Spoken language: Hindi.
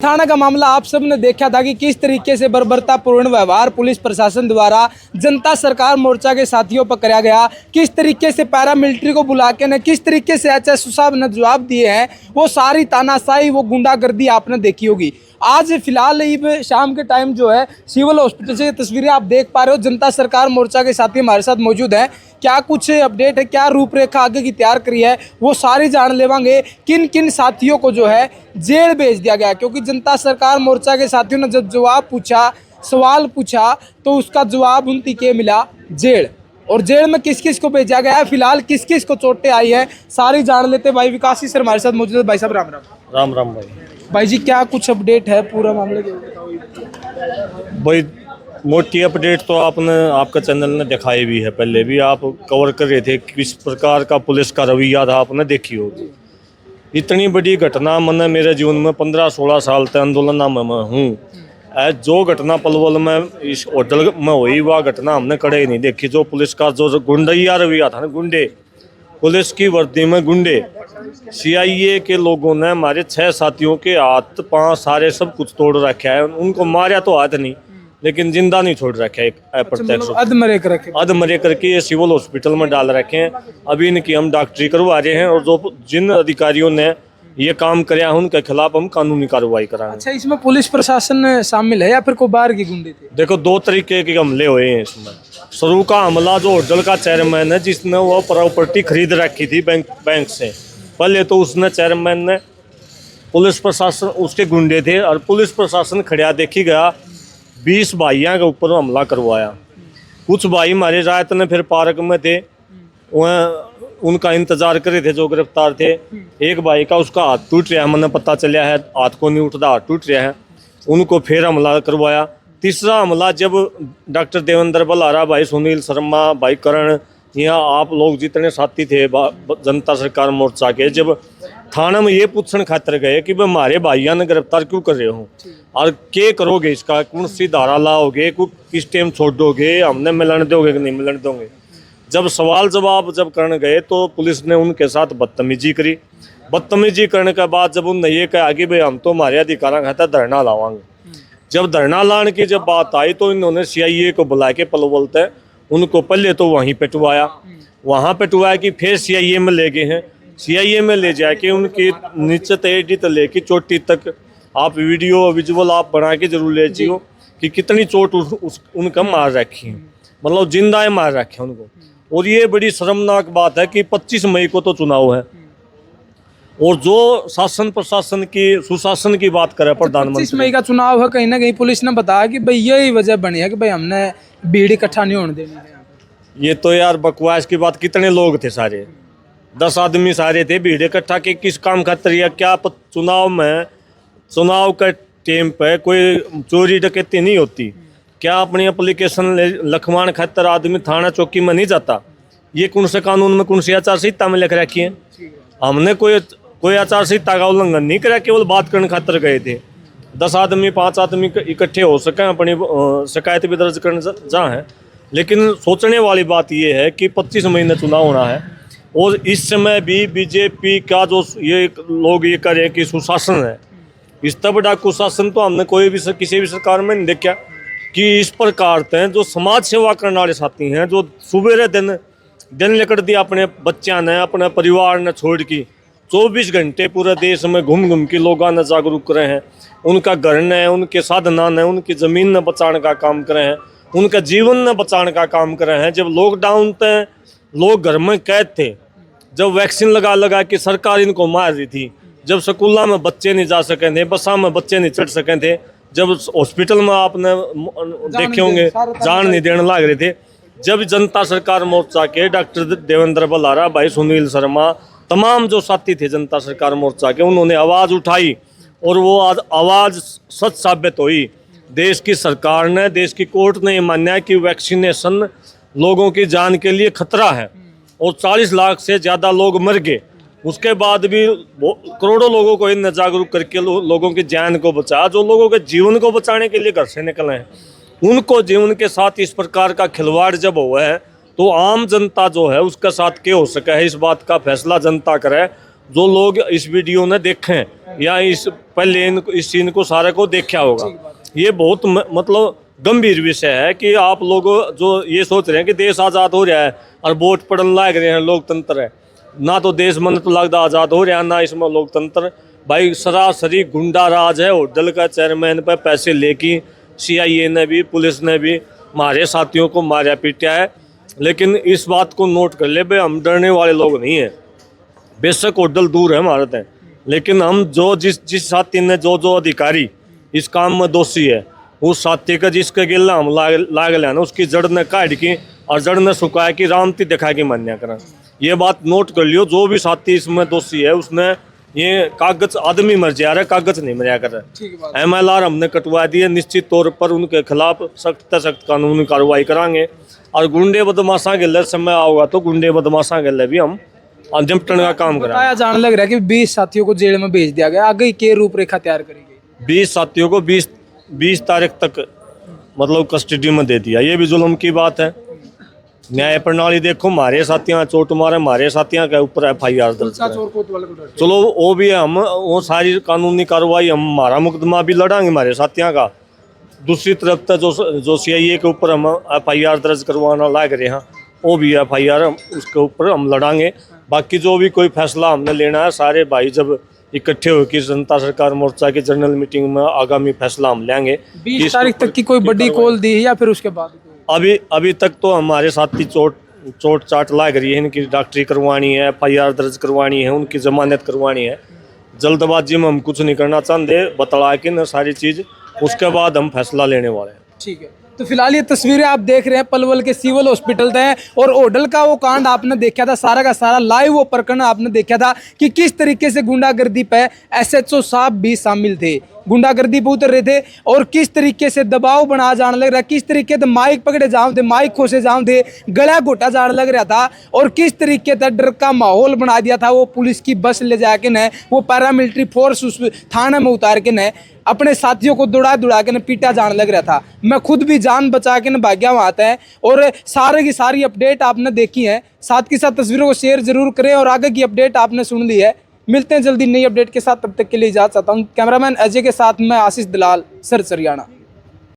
थाना का मामला आप सब ने देखा था कि किस तरीके से बर्बरतापूर्ण व्यवहार पुलिस प्रशासन द्वारा जनता सरकार मोर्चा के साथियों पर कराया गया, किस तरीके से पैरामिलिट्री को बुला के ने किस तरीके से एचएसओ साहब ने जवाब दिए हैं, वो सारी तानाशाही वो गुंडागर्दी आपने देखी होगी। आज फिलहाल ये शाम के टाइम जो है सिविल हॉस्पिटल से तस्वीरें आप देख पा रहे हो, जनता सरकार मोर्चा के साथी हमारे साथ मौजूद हैं। क्या कुछ अपडेट है, क्या रूपरेखा आगे की तैयार करी है, वो सारी जान लेवांगे। किन किन साथियों को जो है जेल भेज दिया गया, क्योंकि जनता सरकार मोर्चा के साथियों ने जब जवाब पूछा, सवाल पूछा, तो उसका जवाब उनकी के मिला जेल। और जेल में किस किस को भेजा गया है, फिलहाल किस किस को चोटें आई है, सारी जान लेते। भाई विकास सर हमारे साथ मौजूद है। भाई साहब राम राम। राम राम भाई जी, क्या कुछ अपडेट है पूरा मामले के? भाई मोटी अपडेट तो आपका चैनल ने दिखाई भी है, पहले भी आप कवर कर रहे थे किस प्रकार का पुलिस का रवैया था, आपने देखी होगी। इतनी बड़ी घटना मैंने मेरे जीवन में 15-16 साल तक आंदोलन में मैं हूँ। जो घटना पलवल में इस होटल में हुई, वह घटना हमने कड़े ही नहीं देखी। जो पुलिस का जो गुंडैया रवैया था ना, गुंडे, पुलिस की वर्दी में गुंडे, सीआईए के लोगों ने हमारे 6 साथियों के हाथ पांव सारे सब कुछ तोड़ रखा है। उनको मारा तो हाथ नहीं, लेकिन जिंदा नहीं छोड़ रखा है। अप्रत्यक्ष अधमरे करके ये सिविल हॉस्पिटल में डाल रखे हैं। अभी इनकी हम डॉक्टरी करवा रहे हैं, और जो जिन अधिकारियों ने ये काम कराया उनके खिलाफ हम कानूनी कार्रवाई कराएंगे। अच्छा, इसमें पुलिस प्रशासन शामिल है या फिर कोई बाहर के गुंडे थे? देखो, 2 तरीके के हमले हुए हैं इसमें। शुरू का हमला जो होटल का चेयरमैन है, जिसने वो प्रॉपर्टी खरीद रखी थी बैंक से, पहले तो उसने चेयरमैन ने, पुलिस प्रशासन उसके गुंडे थे, और पुलिस प्रशासन खड़ा देखी गया 20 भाइयों के ऊपर हमला करवाया। कुछ भाई हमारे रात ने फिर पार्क में थे, वह उनका इंतजार कर रहे थे जो गिरफ्तार थे। एक भाई का उसका हाथ टूट रहा है, मैंने पता चला है, हाथ को नहीं उठता, हाथ टूट रहा है, उनको फिर हमला करवाया। तीसरा हमला जब डॉक्टर देवेंद्र बलारा, भाई सुनील शर्मा, भाई करण, यहाँ आप लोग जितने साथी थे जनता सरकार मोर्चा के, जब थाना में ये पूछने खातर गए कि भाई हमारे भाइयों ने गिरफ्तार क्यों कर रहे हो और क्या करोगे, इसका कौन सी धारा लाओगे, किस टाइम छोड़ दोगे, हमने मिलन दोगे कि नहीं मिलन दोगे। जब सवाल जवाब जब करने गए तो पुलिस ने उनके साथ बदतमीजी करी। बदतमीजी करने के बाद जब उनने ये कहा कि भाई हम तो हमारे अधिकार खातर धरना लावांगे, जब धरना लाने की जब बात आई तो इन्होंने सीआईए को बुला के बोलते उनको पहले तो वहीं वहाँ पिटवाया कि फिर सीआईए में ले गए हैं। सीआईए में ले जाके उनकी नीचे एडी तो लेके चोटी तक आप वीडियो विजुअल आप बना के जरूर ले जाइए कि कितनी चोट उनका मार रखी है, मतलब जिंदा मार रखे हैं उनको। और ये बड़ी शर्मनाक बात है कि 25 मई को तो चुनाव है, और जो शासन प्रशासन की सुशासन की बात करे प्रधानमंत्री, 25 मई का चुनाव है, कहीं ना कहीं पुलिस ने बताया कि भाई यही वजह बनी है कि भाई हमने भीड़ इकट्ठा नहीं होने देनी है। ये तो यार बकवास की बात। कितने लोग थे, सारे 10 आदमी सारे थे, भीड़ इकट्ठा के किस काम खातर, या क्या चुनाव में, चुनाव के टाइम पे कोई चोरी डकैती नहीं होती क्या? अपनी एप्लीकेशन लखवान खातर आदमी थाना चौकी में नहीं जाता? ये कौन से कानून में, कौन सी आचार संहिता में लिख रखी है? हमने कोई आचार संहिता का उल्लंघन नहीं करा, केवल बात करने खातर गए थे। 10 आदमी 5 आदमी इकट्ठे हो सकें, अपनी शिकायत भी दर्ज करने जहाँ है। लेकिन सोचने वाली बात ये है कि 25 महीने चुनाव होना है, और इस समय भी बीजेपी का जो ये लोग ये करें कि सुशासन है, इस तरह बड़ा कुशासन तो हमने कोई भी किसी भी सरकार में नहीं देखा कि इस प्रकार से जो समाज सेवा करने वाले साथी हैं, जो सुबह दिन लेकर दिया अपने बच्चों ने, अपने परिवार ने छोड़ की 24 घंटे पूरे देश में घूम के लोगों ने जागरूक करे हैं, उनका घर ने, उनके साधना ने, उनकी ज़मीन ने बचाने का काम करे हैं, उनका जीवन ने बचाने का काम करे हैं। जब लॉकडाउन थे, लोग घर में कैद थे, जब वैक्सीन लगा के सरकार इनको मार रही थी, जब स्कूलों में बच्चे नहीं जा सके थे, बसा में बच्चे नहीं चढ़ सके थे, जब हॉस्पिटल में आपने देखे होंगे जान नहीं देने लग रहे थे, जब जनता सरकार मोर्चा के डॉक्टर देवेंद्र बलारा, भाई सुनील शर्मा, तमाम जो साथी थे जनता सरकार मोर्चा के, उन्होंने आवाज़ उठाई और वो आवाज़ सच साबित हुई। देश की सरकार ने, देश की कोर्ट ने ये माना कि वैक्सीनेशन लोगों की जान के लिए खतरा है, और 40 लाख से ज़्यादा लोग मर गए। उसके बाद भी करोड़ों लोगों को इन जागरूक करके लोगों की जान को बचा, जो लोगों के जीवन को बचाने के लिए घर से निकले हैं, उनको जीवन के साथ इस प्रकार का खिलवाड़ जब हुआ है तो आम जनता जो है उसके साथ क्या हो सका है, इस बात का फैसला जनता करे। जो लोग इस वीडियो ने देखें या इस पहले इस सीन को सारे को देखा होगा, ये बहुत मतलब गंभीर विषय है कि आप लोग जो ये सोच रहे हैं कि देश आज़ाद हो रहा है और वोट पड़न लाग रहे हैं, लोकतंत्र है ना, तो देश मन तो लगता आज़ाद हो रहा है ना इसमें लोकतंत्र। भाई सरासरी गुंडा राज है। होटल का चेयरमैन पर पैसे लेके CIA ने भी, पुलिस ने भी हमारे साथियों को मारा पीटा है। लेकिन इस बात को नोट कर ले भाई, हम डरने वाले लोग नहीं हैं। बेशक होटल दूर है हमारे तक, लेकिन हम जो जिस साथी ने जो अधिकारी इस काम में दोषी है, उस साथी का जिसके गिल्ला हम लाग लेना, उसकी जड़ ने काट की और जड़ ने सुखाया कि रामती दिखा के मान्या करें। ये बात नोट कर लियो, जो भी साथी इसमें दोषी है उसने ये कागज आदमी मर जा रहा है, कागज नहीं मरिया कर रहा। MLR हमने कटवा दिए, निश्चित तौर पर उनके खिलाफ सख्त से सख्त कानूनी कार्रवाई करांगे। और गुंडे बदमाशा के लिए समय आओगा तो गुंडे बदमाशा के लिए भी हम निपटन का काम कराएंगे। बताया जाने लग रहा है कि 20 साथियों को जेल में भेज दिया गया, आगे की रूपरेखा तैयार करी गई। 20 साथियों को 20 तारीख तक मतलब कस्टडी में दे दिया, ये भी जुल्म की बात है। न्याय प्रणाली देखो, हमारे साथियाँ चोट मारे, हमारे साथियाँ के ऊपर FIR दर्ज करें। चलो वो भी हम वो सारी कानूनी कार्रवाई, हम हमारा मुकदमा भी लड़ांगे हमारे साथियों का। दूसरी तरफ तक जो CIA के ऊपर हम FIR दर्ज करवाना लाग रहे हैं, वो भी FIR उसके ऊपर हम लड़ांगे। बाकी जो भी कोई फैसला हमने लेना है, सारे भाई जब इकट्ठे होकर जनता सरकार मोर्चा की जनरल मीटिंग में आगामी फैसला हम लेंगे। 20 तारीख तक की कोई बड़ी कॉल दी है या फिर उसके बाद? अभी तक तो हमारे साथी चोट चाट लाग रही है, इनकी डॉक्टरी करवानी है, FIR दर्ज करवानी है, उनकी जमानत करवानी है। जल्दबाजी में हम कुछ नहीं करना चाहते, बतला के न सारी चीज़, उसके बाद हम फैसला लेने वाले हैं। ठीक है, तो फिलहाल ये तस्वीरें आप देख रहे हैं पलवल के सिविल हॉस्पिटल है, और होटल का वो कांड आपने देखा था, सारा का सारा लाइव वो प्रकरण आपने देखा था कि किस तरीके से गुंडागर्दी पे SHO साहब भी शामिल थे, गुंडागर्दी पे उतर रहे थे, और किस तरीके से दबाव बना जाने लग रहा, किस तरीके से माइक पकड़े जाओ थे, माइक खोसे जाओ थे, गला घोटा जाने लग रहा था, और किस तरीके से डर का माहौल बना दिया था। वो पुलिस की बस ले जाके न वो पैरामिलिट्री फोर्स उस थाने में उतार के न अपने साथियों को दौड़ा के न पीटा जाने लग रहा था। मैं खुद भी जान बचा के न भाग्या वहाँ आता है, और सारे की सारी अपडेट आपने देखी है। साथ के साथ तस्वीरों को शेयर जरूर करें, और आगे की अपडेट आपने सुन ली है। मिलते हैं जल्दी नई अपडेट के साथ, तब तक के लिए इजाजत चाहता हूँ। कैमरामैन अजय के साथ मैं आशीष दलाल, सर हरियाणा।